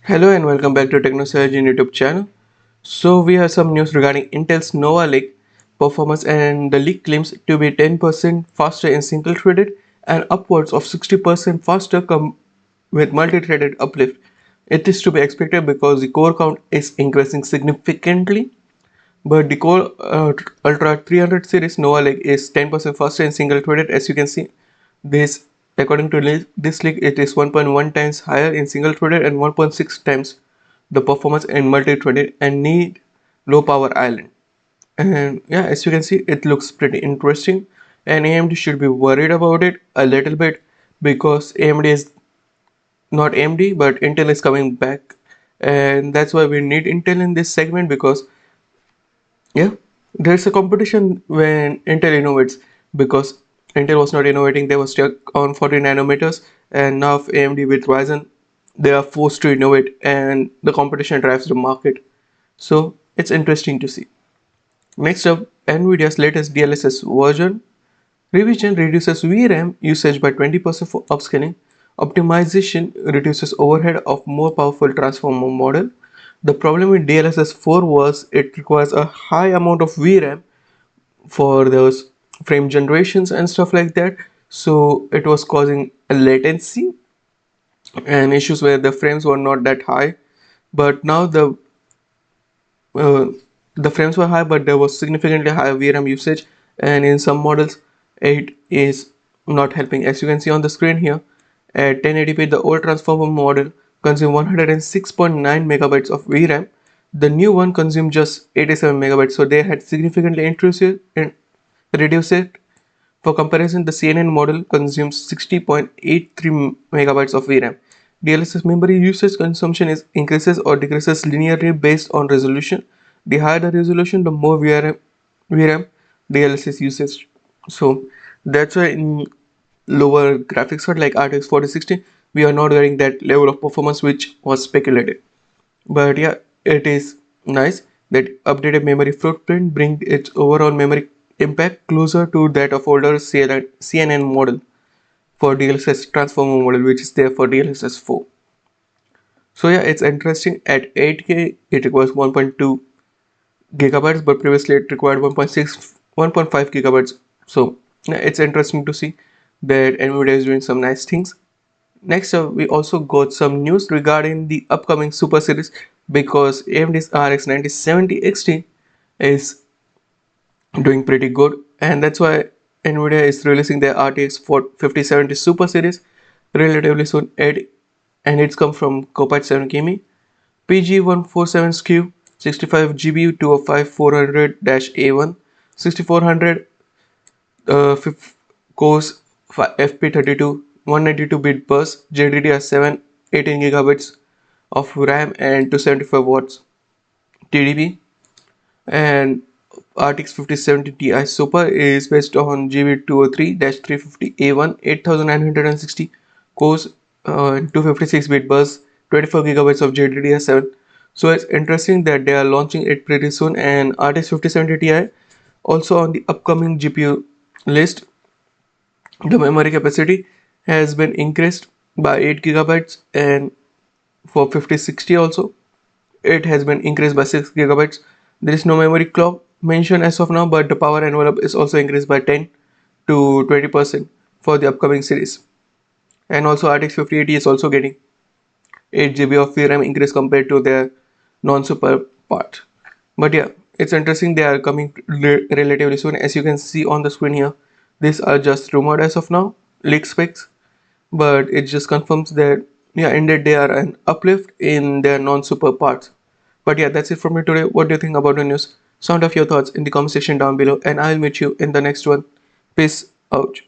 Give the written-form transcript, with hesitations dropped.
Hello and welcome back to TechnoSurge YouTube channel. So we have some news regarding Intel's Nova Lake performance, and the leak claims to be 10% faster in single-threaded and upwards of 60% faster with multi-threaded uplift. It is to be expected because the core count is increasing significantly, but the Core Ultra 300 series Nova Lake is 10% faster in single-threaded. As you can see, this according to this leak, it is 1.1 times higher in single-threaded and 1.6 times the performance in multi-threaded and need low power island. And yeah, as you can see, it looks pretty interesting. And AMD should be worried about it a little bit because AMD is not AMD, but Intel is coming back, and that's why we need Intel in this segment because yeah, there's a competition when Intel innovates because Intel was not innovating, they were stuck on 40 nanometers, and now AMD with Ryzen, they are forced to innovate, and the competition drives the market. So it's interesting to see. Next up, Nvidia's latest DLSS version revision reduces VRAM usage by 20% for upscaling. Optimization reduces overhead of more powerful transformer model. The problem with DLSS 4 was it requires a high amount of VRAM for those frame generations and stuff like that. So it was causing a latency and issues where the frames were not that high. But now uh, the frames were high, but there was significantly higher VRAM usage, and in some models, it is not helping. As you can see on the screen here, at 1080p, the old transformer model consumed 106.9 megabytes of VRAM. The new one consumed just 87 megabytes, so they had significantly reduced it. For comparison, the CNN model consumes 60.83 megabytes of VRAM. DLSS memory usage consumption increases or decreases linearly based on resolution. The higher the resolution, the more VRAM DLSS usage. So that's why in lower graphics card like RTX 4060, we are not getting that level of performance which was speculated. But yeah, it is nice that updated memory footprint bring its overall memory impact closer to that of older CNN model for DLSS transformer model, which is there for DLSS 4. So yeah, it's interesting. At 8K it requires 1.2 gigabytes, but previously it required 1.5 gigabytes. So yeah, it's interesting to see that Nvidia is doing some nice things. Next up, we also got some news regarding the upcoming Super Series because AMD's RX 9070 XT is doing pretty good, and that's why Nvidia is releasing their RTX 5070 Super Series relatively soon. And it's come from Copilot 7 Kimi PG147 SKU 65 GBU 205 400-A1 6400 cores FP32 192-bit bus JDDR7 18 gigabytes of RAM and 275 watts TDP, and RTX 5070 Ti Super is based on GB203-350A1 8960 cores, 256-bit bus 24 gigabytes of JDDR7. So it's interesting that they are launching it pretty soon, and RTX 5070 Ti also on the upcoming GPU list. The memory capacity has been increased by 8 gigabytes, and for 5060 also it has been increased by 6 gigabytes. There is no memory clock mentioned as of now, but the power envelope is also increased by 10 to 20% for the upcoming series. And also RTX 5080 is also getting 8 GB of VRAM increase compared to their non-super part. But yeah, it's interesting they are coming relatively soon. As you can see on the screen here, these are just rumored as of now, leak specs, but it just confirms that yeah, indeed they are an uplift in their non-super parts. But yeah, that's it from me today. What do you think about the news? Sound off your thoughts in the comment section down below, and I'll meet you in the next one. Peace out.